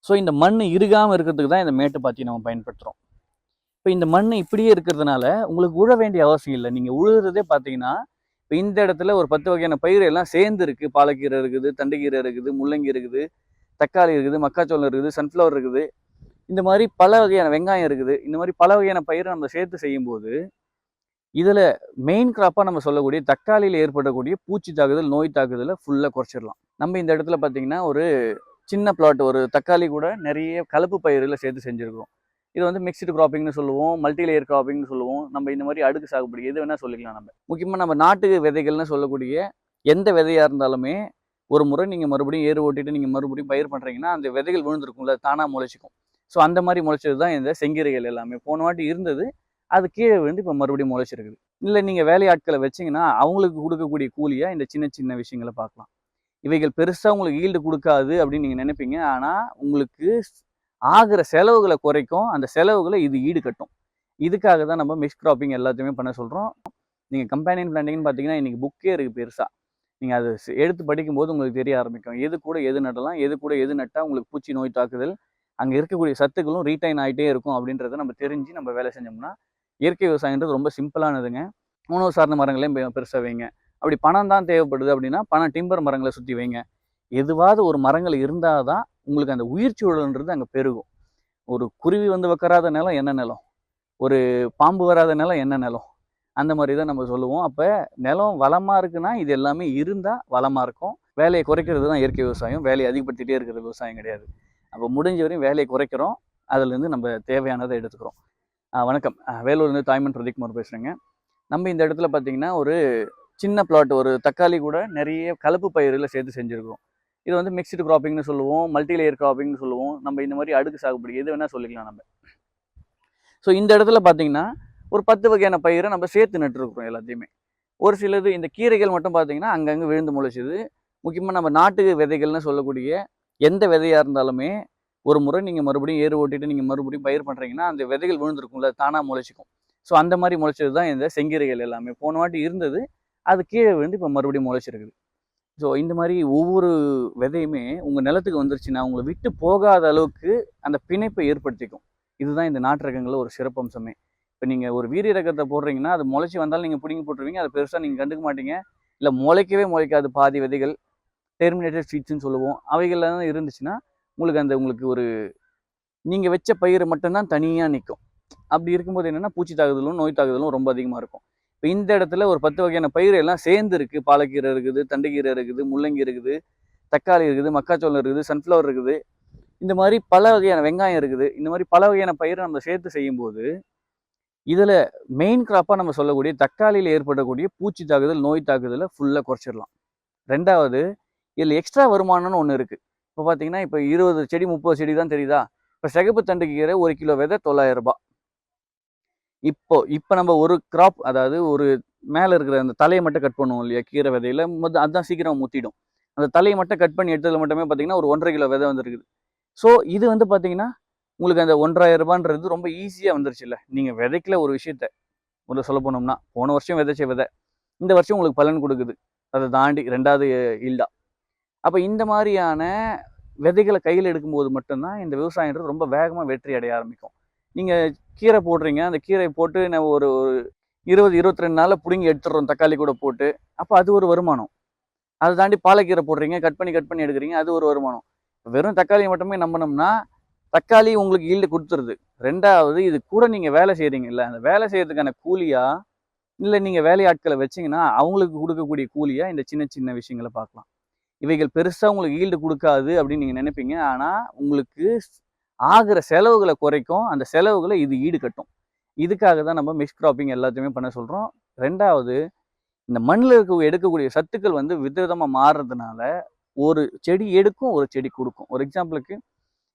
So இந்த மண் இறுகாமல் இருக்கிறதுக்கு தான் இந்த மேட்டு பாத்தி நம்ம பயன்படுத்துகிறோம். இப்போ இந்த மண் இப்படியே இருக்கிறதுனால உங்களுக்கு உழ வேண்டிய அவசியம் இல்லை. நீங்கள் உழுறதே பார்த்தீங்கன்னா, இப்போ இந்த இடத்துல ஒரு 10 வகையான பயிர் எல்லாம் சேர்ந்து இருக்குது. பாலக்கீரை இருக்குது, தண்டுக்கீரை இருக்குது, முள்ளங்கி இருக்குது, தக்காளி இருக்குது, மக்காச்சோளம் இருக்குது, சன்ஃப்ளவர் இருக்குது. இந்த மாதிரி பல வகையான வெங்காயம் இருக்குது. இந்த மாதிரி பல வகையான பயிரை நம்ம சேர்த்து செய்யும்போது, இதில் மெயின் கிராப்பாக நம்ம சொல்லக்கூடிய தக்காளியில் ஏற்படக்கூடிய பூச்சி தாக்குதல், நோய் தாக்குதலை ஃபுல்லாக குறைச்சிடலாம். நம்ம இந்த இடத்துல பார்த்தீங்கன்னா, ஒரு சின்ன பிளாட், ஒரு தக்காளி கூட நிறைய கலப்பு பயிர்களை சேர்த்து செஞ்சுருக்கோம். இது வந்து மிக்ஸ்டு கிராப்பிங்னு சொல்லுவோம், மல்டி லேயர் கிராப்பிங்னு சொல்லுவோம். நம்ம இந்த மாதிரி அடுக்கு சாகுபடி எது வேணால் சொல்லிக்கலாம். நம்ம முக்கியமாக நம்ம நாட்டு விதைகள்னு சொல்லக்கூடிய எந்த விதையாக இருந்தாலுமே ஒரு முறை நீங்கள் மறுபடியும் ஏறு ஓட்டிட்டு நீங்கள் மறுபடியும் பயிர் பண்ணுறீங்கன்னா அந்த விதைகள் விழுந்திருக்கும்ல, தானாக முளைச்சிக்கும். ஸோ அந்த மாதிரி முளைச்சது தான் இந்த செங்கீரைகள் எல்லாமே. போன வாட்டி இருந்தது, அது கீழே விழுந்து இப்போ மறுபடியும் முளைச்சிருக்குது. இல்லை நீங்கள் வேலையாட்களை வச்சிங்கன்னா அவங்களுக்கு கொடுக்கக்கூடிய கூலியாக இந்த சின்ன சின்ன விஷயங்களை பார்க்கலாம். இவைகள் பெருசாக உங்களுக்கு ஈல்டு கொடுக்காது அப்படின்னு நீங்கள் நினைப்பீங்க. ஆனால் உங்களுக்கு ஆகிற செலவுகளை குறைக்கும். அந்த செலவுகளை இது ஈடு கட்டும். இதுக்காக தான் நம்ம மிக்ஸ் கிராப்பிங் எல்லாத்தையுமே பண்ண சொல்கிறோம். நீங்கள் கம்பேனியன் பிளான்டிங்னு பார்த்தீங்கன்னா இன்றைக்கி புக்கே இருக்குது பெருசாக. நீங்கள் அதை எடுத்து படிக்கும்போது உங்களுக்கு தெரிய ஆரம்பிக்கும். எது கூட எது நடலாம், எது கூட எது நட்டால் உங்களுக்கு பூச்சி நோய் தாக்குதல், அங்கே இருக்கக்கூடிய சத்துக்களும் ரீட்டைன் ஆகிட்டே இருக்கும் அப்படின்றத நம்ம தெரிஞ்சு நம்ம வேலை செஞ்சோம்னா, இயற்கை விவசாயன்றது ரொம்ப சிம்பிளானதுங்க. உணவு சார்ந்த மரங்களையும் பெருசாக வைங்க. அப்படி பணம் தான் தேவைப்படுது அப்படின்னா பணம் டிம்பர் மரங்களை சுற்றி வைங்க. எதுவாவது ஒரு மரங்கள் இருந்தால் தான் உங்களுக்கு அந்த உயிர் சூழல்ன்றது அங்கே பெருகும். ஒரு குருவி வந்து வைக்கறாத நிலம் என்ன நிலம், ஒரு பாம்பு வராத நிலம் என்ன நிலம், அந்த மாதிரி தான் நம்ம சொல்லுவோம். அப்போ நிலம் வளமாக இருக்குன்னா இது எல்லாமே இருந்தால் வளமாக இருக்கும். வேலையை குறைக்கிறது தான் இயற்கை விவசாயம். வேலையை அதிகப்படுத்திகிட்டே இருக்கிற விவசாயம் கிடையாது. அப்போ முடிஞ்ச வரையும் வேலையை குறைக்கிறோம், அதுலேருந்து நம்ம தேவையானதை எடுத்துக்கிறோம். வணக்கம், வேலூர்லேருந்து தாய்மன் பிரதீப்குமார் பேசுகிறேங்க. நம்ம இந்த இடத்துல பார்த்தீங்கன்னா ஒரு சின்ன பிளாட், ஒரு தக்காளி கூட நிறைய கலப்பு பயிர்களை சேர்த்து செஞ்சுருக்கோம். இது வந்து மிக்ஸ்டு கிராப்பிங்னு சொல்லுவோம், மல்டி லேயர் கிராப்பிங்னு சொல்லுவோம். நம்ம இந்த மாதிரி அடுக்கு சாகுபடி எது வேணால் சொல்லிக்கலாம் நம்ம. ஸோ இந்த இடத்துல பார்த்தீங்கன்னா ஒரு 10 வகையான பயிரை நம்ம சேர்த்து நட்டுருக்குறோம் எல்லாத்தையுமே. ஒரு சிலது இந்த கீரைகள் மட்டும் பார்த்தீங்கன்னா அங்கங்கே விழுந்து முளைச்சிது. முக்கியமாக நம்ம நாட்டு விதைகள்னு சொல்லக்கூடிய எந்த விதையாக இருந்தாலுமே ஒரு முறை நீங்கள் மறுபடியும் ஏறு ஓட்டிட்டு நீங்கள் மறுபடியும் பயிர் பண்ணுறீங்கன்னா அந்த விதைகள் விழுந்திருக்கும்ல, தானாக முளைச்சிக்கும். ஸோ அந்த மாதிரி முளைச்சது தான் இந்த செங்கீரைகள் எல்லாமே. போன வாட்டி இருந்தது, அது கீழே விழுந்து இப்போ மறுபடியும் முளைச்சிருக்குது. ஸோ இந்த மாதிரி ஒவ்வொரு விதையுமே உங்கள் நிலத்துக்கு வந்துருச்சுன்னா உங்களை விட்டு போகாத அளவுக்கு அந்த பிணைப்பை ஏற்படுத்திக்கும். இதுதான் இந்த நாட்டு ரகங்களில் ஒரு சிறப்பம்சமே. இப்போ நீங்கள் ஒரு வீரிய ரகத்தை போடுறீங்கன்னா அது முளைச்சி வந்தாலும் நீங்கள் பிடிங்கி போட்டுருவீங்க, அதை பெருசாக நீங்கள் கண்டுக்க மாட்டீங்க. இல்லை முளைக்கவே முளைக்காது பாதி விதைகள், டெர்மினேட்டட் சீட்ஸ்ன்னு சொல்லுவோம். அவைகள்லாம் தான் இருந்துச்சுன்னா உங்களுக்கு ஒரு நீங்கள் வச்ச பயிர் மட்டும்தான் தனியாக நிற்கும். அப்படி இருக்கும்போது என்னென்னா பூச்சி தாக்குதலும் நோய் தாக்குதலும் ரொம்ப அதிகமாக இருக்கும். இப்போ இந்த இடத்துல ஒரு 10 வகையான பயிர் எல்லாம் சேர்ந்து இருக்குது. பாலக்கீரை இருக்குது, தண்டுக்கீரை இருக்குது, முள்ளங்கி இருக்குது, தக்காளி இருக்குது, மக்காச்சோளம் இருக்குது, சன்ஃப்ளவர் இருக்குது. இந்த மாதிரி பல வகையான வெங்காயம் இருக்குது. இந்த மாதிரி பல வகையான பயிரை நம்ம சேர்த்து செய்யும்போது இதில் மெயின் கிராப்பாக நம்ம சொல்லக்கூடிய தக்காளியில் ஏற்படக்கூடிய பூச்சி தாக்குதல், நோய் தாக்குதலை ஃபுல்லாக குறைச்சிடலாம். ரெண்டாவது, இதில் எக்ஸ்ட்ரா வருமானம்னு ஒன்று இருக்குது. இப்போ பார்த்தீங்கன்னா இப்போ 20 செடி 30 செடி தான் தெரியுதா. இப்போ சிகப்பு தண்டுக்கீரை 1 கிலோ விதை 900 ரூபாய். இப்போ நம்ம ஒரு கிராப், அதாவது ஒரு மேலே இருக்கிற அந்த தலையை மட்டும் கட் பண்ணுவோம் இல்லையா, கீரை விதையில அதுதான் சீக்கிரம் முத்திடும். அந்த தலையை மட்டும் கட் பண்ணி எடுத்ததில் மட்டுமே பார்த்தீங்கன்னா ஒரு 1.5 கிலோ விதை வந்துருக்குது. ஸோ இது வந்து பார்த்தீங்கன்னா உங்களுக்கு அந்த 1500 ரூபான்றது ரொம்ப ஈஸியாக வந்துருச்சு இல்லை. நீங்கள் விதைக்கல ஒரு விஷயத்த முதல்ல சொல்ல போனோம்னா, போன வருஷம் விதைச்ச விதை இந்த வருஷம் உங்களுக்கு பலன் கொடுக்குது, அதை தாண்டி 2வது ஈல்டா. அப்போ இந்த மாதிரியான விதைகளை கையில் எடுக்கும்போது மட்டும்தான் இந்த விவசாயன்றது ரொம்ப வேகமாக வெற்றி அடைய ஆரம்பிக்கும். நீங்கள் கீரை போடுறீங்க, அந்த கீரையை போட்டு நம்ம ஒரு 20-22 நாளில் பிடுங்கி எடுத்துடுறோம் தக்காளி கூட போட்டு, அப்போ அது ஒரு வருமானம். அதை தாண்டி பாலக்கீரை போடுறீங்க, கட் பண்ணி எடுக்கிறீங்க, அது ஒரு வருமானம். வெறும் தக்காளியை மட்டுமே நம்பினோம்னா தக்காளி உங்களுக்கு ஈல்டு கொடுத்துருது. 2வது இது கூட நீங்கள் வேலை செய்கிறீங்கல்ல, அந்த வேலை செய்கிறதுக்கான கூலியாக, இல்லை நீங்கள் வேலையாட்களை வச்சிங்கன்னா அவங்களுக்கு கொடுக்கக்கூடிய கூலியாக இந்த சின்ன சின்ன விஷயங்களை பார்க்கலாம். இவைகள் பெருசாக உங்களுக்கு ஈல்டு கொடுக்காது அப்படின்னு நீங்கள் நினைப்பீங்க. ஆனால் உங்களுக்கு ஆகிற செலவுகளை குறைக்கும். அந்த செலவுகளை இது ஈடு கட்டும். இதுக்காக தான் நம்ம மிக்ஸ் கிராப்பிங் எல்லாத்தையுமே பண்ண சொல்கிறோம். 2வது, இந்த மண்ணில் எடுக்கக்கூடிய சத்துக்கள் வந்து விதவிதமாக மாறுறதுனால ஒரு செடி எடுக்கும், ஒரு செடி கொடுக்கும். ஒரு எக்ஸாம்பிளுக்கு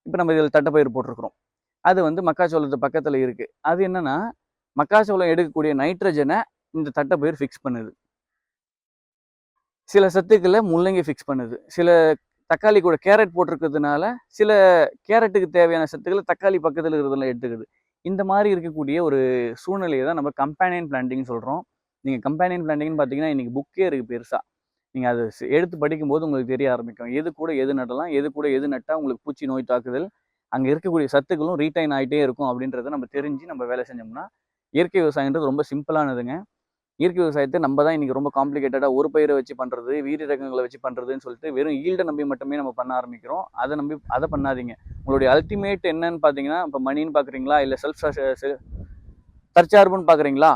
இப்போ நம்ம இதில் தட்டைப்பயிர் போட்டிருக்கிறோம். அது வந்து மக்காச்சோளத்து பக்கத்தில் இருக்குது. அது என்னென்னா மக்காச்சோளம் எடுக்கக்கூடிய நைட்ரஜனை இந்த தட்டைப்பயிர் ஃபிக்ஸ் பண்ணுது. சில சத்துக்களை முள்ளங்கி ஃபிக்ஸ் பண்ணுது. சில தக்காளி கூட கேரட் போட்டிருக்கிறதுனால சில கேரட்டுக்கு தேவையான சத்துக்களை தக்காளி பக்கத்தில் இருக்கிறதெல்லாம் எடுத்துக்குது. இந்த மாதிரி இருக்கக்கூடிய ஒரு சூழ்நிலையை தான் நம்ம கம்பேனியன் பிளான்டிங் சொல்கிறோம். நீங்கள் கம்பேனியன் பிளான்டிங்னு பார்த்தீங்கன்னா இன்றைக்கி புக்கே இருக்குது பெருசாக. நீங்கள் அதை எடுத்து படிக்கும்போது உங்களுக்கு தெரிய ஆரம்பிக்கும். எது கூட எது நடலாம், எது கூட எது நட்டால் உங்களுக்கு பூச்சி நோய் தாக்குதல், அங்கே இருக்கக்கூடிய சத்துக்களும் ரீட்டைன் ஆகிட்டே இருக்கும் அப்படின்றத நம்ம தெரிஞ்சு நம்ம வேலை செஞ்சோம்னா இயற்கை விவசாயன்றது ரொம்ப சிம்பிளானதுங்க. இயற்கை விவசாயத்தை நம்ம தான் இன்றைக்கி ரொம்ப காம்ப்ளிகேட்டடாக ஒரு பயிரை வச்சு பண்ணுறது, வீரிய ரகங்களை வச்சு பண்ணுறதுன்னு சொல்லிட்டு வெறும் ஈல்டை நம்பி மட்டுமே நம்ம பண்ண ஆரம்பிக்கிறோம். அதை பண்ணாதீங்க. உங்களுடைய அல்டிமேட் என்னன்னு பார்த்தீங்கன்னா, இப்போ மணின்னு பார்க்குறீங்களா, இல்லை தற்சார்புன்னு பார்க்குறீங்களா,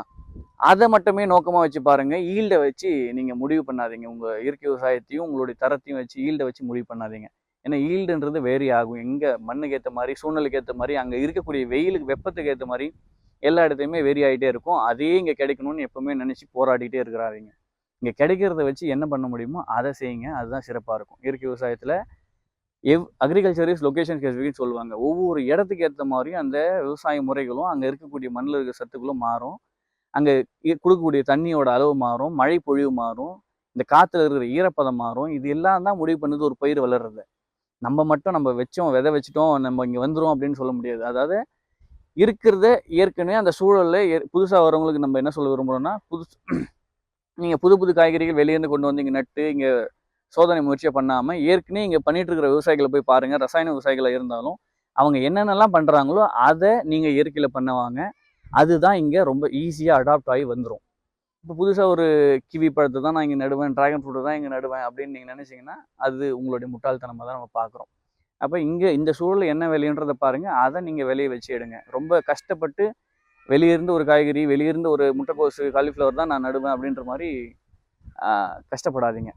அதை மட்டுமே நோக்கமாக வச்சு பாருங்கள். ஈல்டை வச்சு நீங்கள் முடிவு பண்ணாதீங்க. உங்கள் இயற்கை விவசாயத்தையும் உங்களுடைய தரத்தையும் வச்சு ஈல்டை வச்சு முடிவு பண்ணாதீங்க. ஏன்னா ஈல்டுன்றது வேரி ஆகும். எங்கே மண்ணுக்கு ஏற்ற மாதிரி, சூழ்நிலைக்கு ஏற்ற மாதிரி, அங்கே இருக்கக்கூடிய வெயிலுக்கு வெப்பத்துக்கு ஏற்ற மாதிரி எல்லா இடத்துலையுமே வெரி ஆகிட்டே இருக்கும். அதே இங்கே கிடைக்கணும்னு எப்பவுமே நினச்சி போராடிட்டே இருக்கிறாதீங்க. இங்கே கிடைக்கிறத வச்சு என்ன பண்ண முடியுமோ அதை செய்யுங்க. அதுதான் சிறப்பாக இருக்கும். இயற்கை விவசாயத்தில் அக்ரிகல்ச்சர் இஸ் லொக்கேஷன் ஸ்பெசிஃபிக்னு சொல்லுவாங்க. ஒவ்வொரு இடத்துக்கு ஏற்ற மாதிரியும் அந்த விவசாய முறைகளும் அங்கே இருக்கக்கூடிய மண்ணில் இருக்கிற சத்துக்களும் மாறும். அங்கே கொடுக்கக்கூடிய தண்ணியோட அளவு மாறும், மழை பொழிவு மாறும், இந்த காற்றுல இருக்கிற ஈரப்பதம் மாறும். இது எல்லாம் தான் முடிவு பண்ணுது ஒரு பயிர் வளர்றது. நம்ம மட்டும் நம்ம வச்சோம், விதை வச்சுட்டோம், நம்ம இங்கே வந்துடும் அப்படின்னு சொல்ல முடியாது. அதாவது இருக்கிறத ஏற்கனவே அந்த சூழலில் புதுசாக வரவங்களுக்கு நம்ம என்ன சொல்ல விரும்புகிறோம்னா, நீங்கள் புது புது காய்கறிகள் வெளியேருந்து கொண்டு வந்து இங்கே நட்டு இங்கே சோதனை முயற்சியை பண்ணாமல் ஏற்கனவே இங்கே பண்ணிட்டு இருக்கிற விவசாயிகளை போய் பாருங்கள். ரசாயன விவசாயிகளை இருந்தாலும் அவங்க என்னென்னலாம் பண்ணுறாங்களோ அதை நீங்கள் இயற்கையில் பண்ணுவாங்க. அதுதான் இங்கே ரொம்ப ஈஸியாக அடாப்ட் ஆகி வந்துடும். இப்போ புதுசாக ஒரு கிவி பழத்தை தான் நான் இங்கே நடுவேன், ட்ராகன் ஃப்ரூட்டை தான் இங்கே நடுவேன் அப்படின்னு நீங்கள் நினச்சிங்கன்னா அது உங்களுடைய முட்டாள்தனமாக தான் நம்ம பார்க்குறோம். அப்போ இங்கே இந்த சூழலில் என்ன விலைன்றதை பாருங்கள், அதை நீங்கள் விலையை வச்சு எடுங்க. ரொம்ப கஷ்டப்பட்டு வெளியிருந்து ஒரு காய்கறி, வெளியிருந்து ஒரு முட்டைக்கோசு, காலிஃப்ளவர் தான் நான் நடுவேன் அப்படின்ற மாதிரி கஷ்டப்படாதீங்க.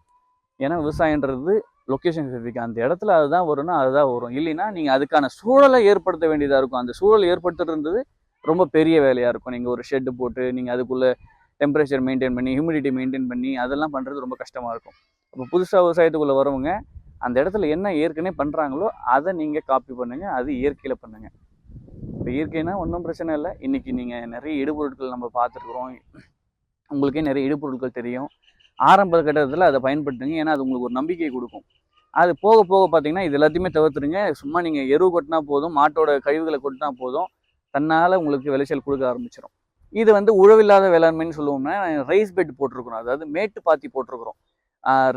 ஏன்னா விவசாயன்றது லொக்கேஷன் ஸ்பெசிஃபிக். அந்த இடத்துல அதுதான் வரும்னா அதுதான் வரும். இல்லைன்னா நீங்கள் அதுக்கான சூழலை ஏற்படுத்த வேண்டியதாக இருக்கும். அந்த சூழலை ஏற்படுத்துறது ரொம்ப பெரிய வேலையாக இருக்கும். நீங்கள் ஒரு ஷெட்டு போட்டு நீங்கள் அதுக்குள்ளே டெம்பரேச்சர் மெயின்டைன் பண்ணி, ஹியூமிடிட்டி மெயின்டைன் பண்ணி அதெல்லாம் பண்ணுறது ரொம்ப கஷ்டமாக இருக்கும். அப்போ புதுசாக விவசாயத்துக்குள்ளே வரவங்க அந்த இடத்துல என்ன ஏற்கனவே பண்ணுறாங்களோ அதை நீங்கள் காப்பி பண்ணுங்கள். அது இயற்கையில் பண்ணுங்கள். இப்போ இயற்கைனா ஒன்றும் பிரச்சனை இல்லை. இன்றைக்கி நீங்கள் நிறைய இடுபொருட்கள் நம்ம பார்த்துருக்குறோம். உங்களுக்கே நிறைய இடுபொருட்கள் தெரியும். ஆரம்ப கட்டத்தில் அதை பயன்படுத்துங்க. ஏன்னா அது உங்களுக்கு ஒரு நம்பிக்கை கொடுக்கும். அது போக போக பார்த்தீங்கன்னா இது எல்லாத்தையுமே தவிர்த்துருங்க. சும்மா நீங்கள் எருவு கொட்டினா போதும், மாட்டோட கழிவுகளை கொட்டினா போதும், தன்னால் உங்களுக்கு விளைச்சல் கொடுக்க ஆரம்பிச்சிடும். இது உழவில்லாத வேளாண்மைன்னு சொல்லுவோம்னா, ரைஸ் பெட் போட்டிருக்கிறோம். அதாவது மேட்டு பாத்தி போட்டிருக்கிறோம்.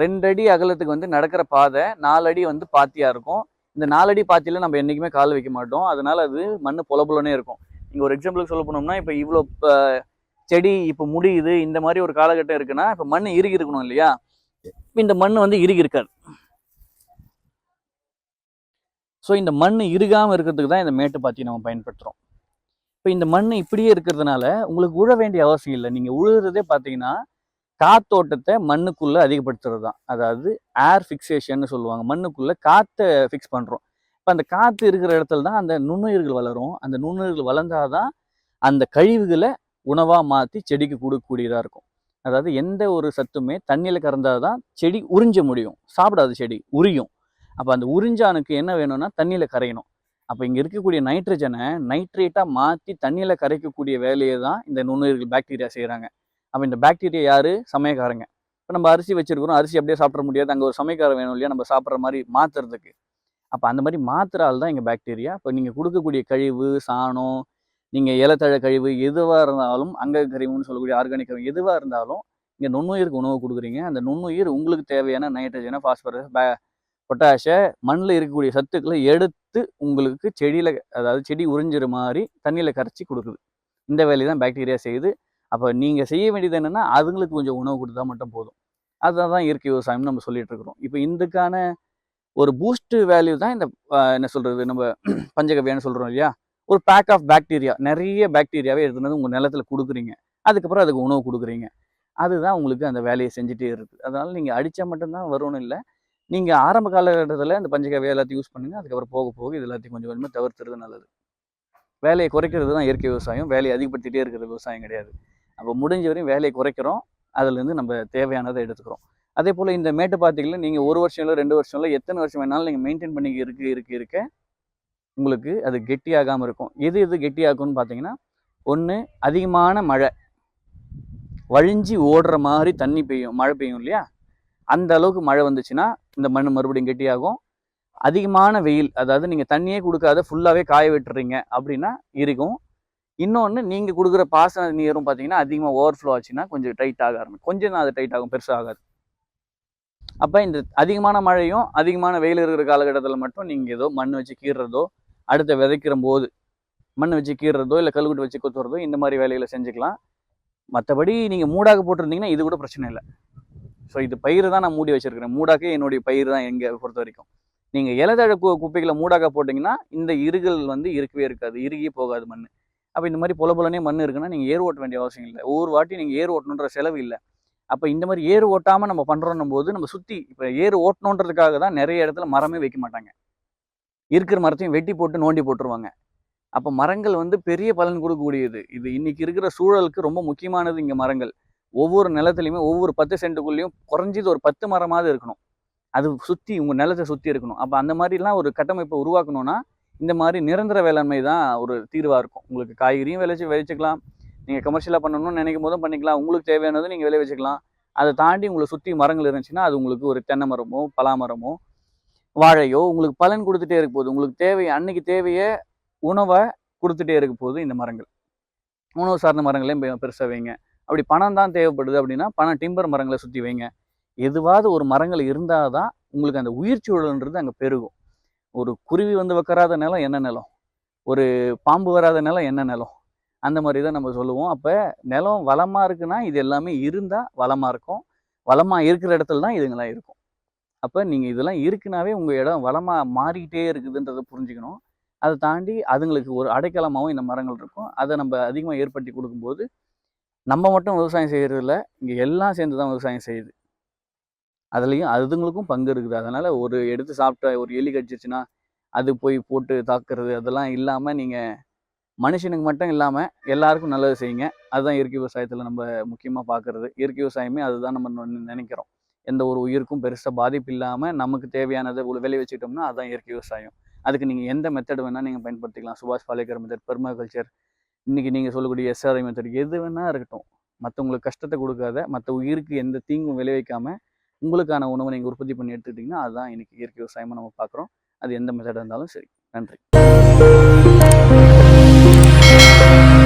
2 அடி அகலத்துக்கு நடக்கிற பாதை, 4 அடி பாத்தியாக இருக்கும். இந்த 4 அடி பாத்தியில் நம்ம என்றைக்குமே கால் வைக்க மாட்டோம். அதனால் அது மண் பொலபுலனே இருக்கும். நீங்கள் ஒரு எக்ஸாம்பிளுக்கு சொல்ல போனோம்னா, இப்போ இவ்வளோ செடி இப்போ முடியுது, இந்த மாதிரி ஒரு காலகட்டம் இருக்குன்னா, இப்போ மண் இறுகி இருக்கணும் இல்லையா? இந்த மண் இறுகி இருக்காது. ஸோ இந்த மண் இறுகாமல் இருக்கிறதுக்கு தான் இந்த மேட்டு பாத்தி நம்ம பயன்படுத்துகிறோம். இப்போ இந்த மண் இப்படியே இருக்கிறதுனால உங்களுக்கு உழ வேண்டிய அவசியம் இல்லை. நீங்கள் உழுறதே பார்த்தீங்கன்னா காத்தோட்டத்தை மண்ணுக்குள்ளே அதிகப்படுத்துறது தான். அதாவது ஏர் ஃபிக்சேஷன் சொல்லுவாங்க. மண்ணுக்குள்ளே காற்றை ஃபிக்ஸ் பண்ணுறோம். இப்போ அந்த காற்று இருக்கிற இடத்துல தான் அந்த நுண்ணுயிர்கள் வளரும். அந்த நுண்ணுயிர்கள் வளர்ந்தாதான் அந்த கழிவுகளை உணவாக மாற்றி செடிக்கு கொடுக்கக்கூடியதாக இருக்கும். அதாவது எந்த ஒரு சத்துமே தண்ணியில் கறந்தால் தான் செடி உறிஞ்ச முடியும். சாப்பிடாது, செடி உரியும். அப்போ அந்த உறிஞ்சானுக்கு என்ன வேணும்னா தண்ணியில் கரையணும். அப்போ இங்கே இருக்கக்கூடிய நைட்ரஜனை நைட்ரேட்டாக மாற்றி தண்ணியில் கரைக்கக்கூடிய வேலையை தான் இந்த நுண்ணுயிர்கள் பாக்டீரியா செய்கிறாங்க. அப்போ இந்த பாக்டீரியா யார்? சமயக்காரங்க. இப்போ நம்ம அரிசி வச்சுருக்கிறோம், அரிசி அப்படியே சாப்பிட முடியாது, அங்கே ஒரு சமயக்காரம் வேணும் இல்லையா நம்ம சாப்பிட்ற மாதிரி மாற்றுறதுக்கு. அப்போ அந்த மாதிரி மாத்திரால் தான் இங்கே பாக்டீரியா. இப்போ நீங்கள் கொடுக்கக்கூடிய கழிவு, சாணம், நீங்கள் இலத்தழை கழிவு எதுவாக இருந்தாலும், அங்க கழிவுன்னு சொல்லக்கூடிய ஆர்கானிக் கழிவு எதுவாக இருந்தாலும் இங்கே நுண்ணுயிருக்கு உணவு கொடுக்குறீங்க. அந்த நுண்ணுயிர் உங்களுக்கு தேவையான நைட்ரஜனை, பாஸ்பரஸ், பொட்டாஷை, மண்ணில் இருக்கக்கூடிய சத்துக்களை எடுத்து உங்களுக்கு செடியில், அதாவது செடி உறிஞ்சிற மாதிரி தண்ணியில் கரைச்சி கொடுக்குது. இந்த வேலையை தான் பாக்டீரியா செய்யுது. அப்போ நீங்கள் செய்ய வேண்டியது என்னென்னா அதுங்களுக்கு கொஞ்சம் உணவு கொடுத்தா மட்டும் போதும். அதுதான் இயற்கை விவசாயம்னு நம்ம சொல்லிட்டு இருக்கிறோம். இப்போ இதுக்கான ஒரு பூஸ்ட் வேல்யூ தான் இந்த என்ன சொல்கிறது, நம்ம பஞ்சகவ்யான்னு சொல்கிறோம் இல்லையா, ஒரு பேக் ஆஃப் பாக்டீரியா, நிறைய பாக்டீரியாவே எடுத்துனது உங்கள் நிலத்தில் கொடுக்குறீங்க. அதுக்கப்புறம் அதுக்கு உணவு கொடுக்குறீங்க. அதுதான் உங்களுக்கு அந்த வேலையை செஞ்சுட்டே இருக்குது. அதனால் நீங்கள் அடித்தா மட்டும்தான் வரும்னு இல்லை. நீங்கள் ஆரம்ப காலகட்டத்தில் இந்த பஞ்சகவ்யா எல்லாத்தையும் யூஸ் பண்ணுங்கள். அதுக்கப்புறம் போக போக இது எல்லாத்தையும் கொஞ்சம் கொஞ்சமாக தவிர்த்துறது நல்லது. வேலையை குறைக்கிறது தான் இயற்கை விவசாயம். வேலையை அதிகப்படுத்திகிட்டே இருக்கிற விவசாயம் கிடையாது. அப்போ முடிஞ்ச வரையும் வேலையை குறைக்கிறோம், அதுலேருந்து நம்ம தேவையானதை எடுத்துக்கிறோம். அதே போல் இந்த மேட்டு பாத்திகளில் நீங்கள் 1 வருஷம் இல்லை 2 வருஷம் இல்லை எத்தனை வருஷம் வேணாலும் நீங்கள் மெயின்டைன் பண்ணி இருக்க உங்களுக்கு அது கெட்டியாகாமல் இருக்கும். எது கெட்டியாகும்னு பார்த்தீங்கன்னா, ஒன்று அதிகமான மழை, வழிஞ்சி ஓடுற மாதிரி தண்ணி பெய்யும், மழை பெய்யும் இல்லையா, அந்த அளவுக்கு மழை வந்துச்சுன்னா இந்த மண் மறுபடியும் கெட்டியாகும். அதிகமான வெயில், அதாவது நீங்கள் தண்ணியே கொடுக்காத ஃபுல்லாகவே காய விட்டுறீங்க அப்படின்னா இருக்கும். இன்னொன்று, நீங்கள் கொடுக்குற பாசன நீரும் பார்த்தீங்கன்னா அதிகமாக ஓவர்ஃப்ளோ ஆச்சுன்னா கொஞ்சம் டைட் ஆக ஆரம்பிக்கும். கொஞ்சம் தான் அது டைட் ஆகும், பெருசாக ஆகாது. அப்போ இந்த அதிகமான மழையும் அதிகமான வெயில் இருக்கிற காலகட்டத்தில் மட்டும் நீங்கள் ஏதோ மண் வச்சு கீறுறதோ அடுத்த விதைக்கிற போது மண் வச்சு கீறுறதோ இல்லை கல்குட்டு வச்சு கொத்துறதோ இந்த மாதிரி வேலைகளை செஞ்சுக்கலாம். மற்றபடி நீங்கள் மூடாக போட்டிருந்தீங்கன்னா இது கூட பிரச்சனை இல்லை. ஸோ இது பயிர் தான் நான் மூடி வச்சிருக்கிறேன். மூடாக்கே என்னுடைய பயிர் தான் எங்கே பொறுத்த வரைக்கும். நீங்கள் இலதழ குப்பைகளை மூடாக போட்டிங்கன்னா இந்த இருகல் வந்து இருக்கவே இருக்காது, இறுகியே போகாது மண். அப்போ இந்த மாதிரி பொலனே மண் இருக்குன்னா நீங்கள் ஏர் ஓட்ட வேண்டிய அவசியம் இல்லை. ஒவ்வொரு வாட்டி நீங்கள் ஏர் ஓட்டணுன்ற செலவு இல்லை. அப்போ இந்த மாதிரி ஏர் ஓட்டாமல் நம்ம பண்ணுறோன்னும் போது நம்ம சுற்றி இப்போ ஏர் ஓட்டணுன்றதுக்காக தான் நிறைய இடத்துல மரமே வைக்க மாட்டாங்க. இருக்கிற மரத்தையும் வெட்டி போட்டு நோண்டி போட்டுருவாங்க. அப்போ மரங்கள் வந்து பெரிய பலன் கொடுக்கக்கூடியது. இது இன்னைக்கு இருக்கிற சூழலுக்கு ரொம்ப முக்கியமானது. இங்கே மரங்கள் ஒவ்வொரு நிலத்துலையுமே ஒவ்வொரு 10 சென்ட்டுக்குள்ளேயும் குறைஞ்சது ஒரு 10 மரமாவது இருக்கணும். அது சுற்றி உங்கள் நிலத்தை சுற்றி இருக்கணும். அப்போ அந்த மாதிரிலாம் ஒரு கட்டமைப்பை உருவாக்கணும்னா இந்த மாதிரி நிரந்தர வேளாண்மை தான் ஒரு தீர்வாக இருக்கும். உங்களுக்கு காய்கறியும் விளைச்சிக்கலாம், நீங்கள் கமர்ஷியலாக பண்ணணும்னு நினைக்கும் போதும் பண்ணிக்கலாம், உங்களுக்கு தேவையானதும் நீங்கள் விளை வச்சுக்கலாம். அதை தாண்டி உங்களை சுற்றி மரங்கள் இருந்துச்சுன்னா அது உங்களுக்கு ஒரு தென்னை மரமோ பலாமரமோ வாழையோ உங்களுக்கு பலன் கொடுத்துட்டே இருக்க போகுது. உங்களுக்கு தேவை அன்னைக்கு தேவையை உணவை கொடுத்துட்டே இருக்க போகுது இந்த மரங்கள். உணவு சார்ந்த மரங்களையும் பெருசாக வைங்க. அப்படி பணம் தான் தேவைப்படுது அப்படின்னா பணம் டிம்பர் மரங்களை சுற்றி வைங்க. எதுவாவது ஒரு மரங்கள் இருந்தால் தான் உங்களுக்கு அந்த உயிர் சூழல்ன்றது அங்கே பெருகும். ஒரு குருவி வந்து வைக்கறாத நிலம் என்ன நிலம், ஒரு பாம்பு வராத நிலம் என்ன நிலம், அந்த மாதிரி தான் நம்ம சொல்லுவோம். அப்போ நிலம் வளமாக இருக்குன்னா இது எல்லாமே இருந்தால் வளமாக இருக்கும். வளமாக இருக்கிற இடத்துல தான் இதுங்கெல்லாம் இருக்கும். அப்போ நீங்கள் இதெல்லாம் இருக்குனாவே உங்கள் இடம் வளமாக மாறிக்கிட்டே இருக்குதுன்றதை புரிஞ்சுக்கணும். அதை தாண்டி அதுங்களுக்கு ஒரு அடைக்கலமாகவும் இந்த மரங்கள் இருக்கும். அதை நம்ம அதிகமாக ஏற்படுத்தி கொடுக்கும்போது நம்ம மட்டும் விவசாயம் செய்கிறதில்ல, இங்கே எல்லாம் சேர்ந்து தான் விவசாயம் செய்யுது. அதுலேயும் அதுங்களுக்கும் பங்கு இருக்குது. அதனால் ஒரு எடுத்து சாப்பிட்ட ஒரு எலி கடிச்சிருச்சுன்னா அது போய் போட்டு தாக்குறது அதெல்லாம் இல்லாமல் நீங்கள் மனுஷனுக்கு மட்டும் இல்லாமல் எல்லாருக்கும் நல்லது செய்யுங்க. அதுதான் இயற்கை விவசாயத்தில் நம்ம முக்கியமாக பார்க்குறது. இயற்கை விவசாயமே அதுதான் நம்ம நினைக்கிறோம். எந்த ஒரு உயிருக்கும் பெருசாக பாதிப்பு இல்லாமல் நமக்கு தேவையானதை விளை வச்சுக்கிட்டோம்னா அதுதான் இயற்கை விவசாயம். அதுக்கு நீங்கள் எந்த மெத்தட் வேணால் நீங்கள் பயன்படுத்திக்கலாம். சுபாஷ் பாலேக்கர் மெத்தட், பெர்மாகல்ச்சர், இன்றைக்கி நீங்கள் சொல்லக்கூடிய எஸ்ஆர்ஐ மெத்தட், எது வேணால் இருக்கட்டும். மற்றவங்களுக்கு கஷ்டத்தை கொடுக்காத, மற்ற உயிருக்கு எந்த தீங்கும் விளைவிக்காமல் உங்களுக்கான உணவை நீங்கள் உற்பத்தி பண்ணி எடுத்துக்கிட்டிங்கன்னா அதுதான் இன்றைக்கி இயற்கை விவசாயமாக நம்ம பார்க்குறோம். அது எந்த மெத்தடாக இருந்தாலும் சரி. நன்றி.